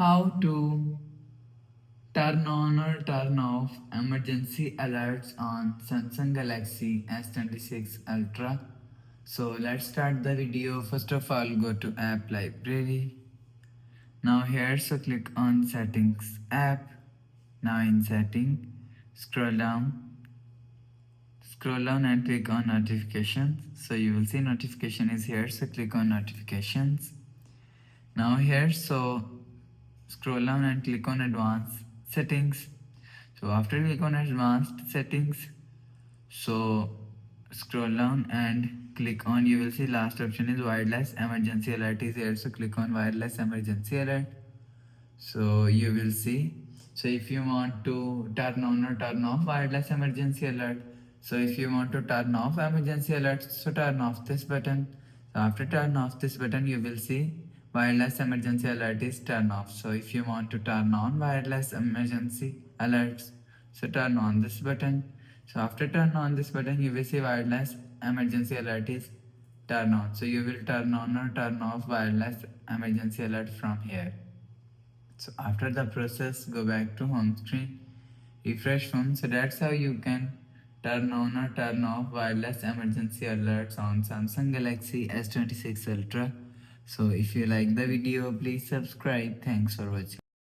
how to turn on or turn off emergency alerts on Samsung Galaxy S26 Ultra. So let's start the video. First of all, go to app library. Now here, so click on settings app. Now in setting, scroll down and click on notifications. So you will see notification is here, so click on notifications. Now here, so scroll down and click on advanced settings. So after click on advanced settings, so scroll down and click on, you will see last option is wireless emergency alert is here, so click on wireless emergency alert. So you will see, so if you want to turn on or turn off wireless emergency alert, so if you want to turn off emergency alert, so turn off this button. So after turn off this button, you will see wireless emergency alert is turn off. So if you want to turn on wireless emergency alerts, so turn on this button. So after turn on this button, you will see wireless emergency alert is turn on. So you will turn on or turn off wireless emergency alert from here. So after the process, go back to home screen, refresh phone. So that's how you can turn on or turn off wireless emergency alerts on Samsung Galaxy S26 Ultra. So if you like the video, please subscribe. Thanks for watching.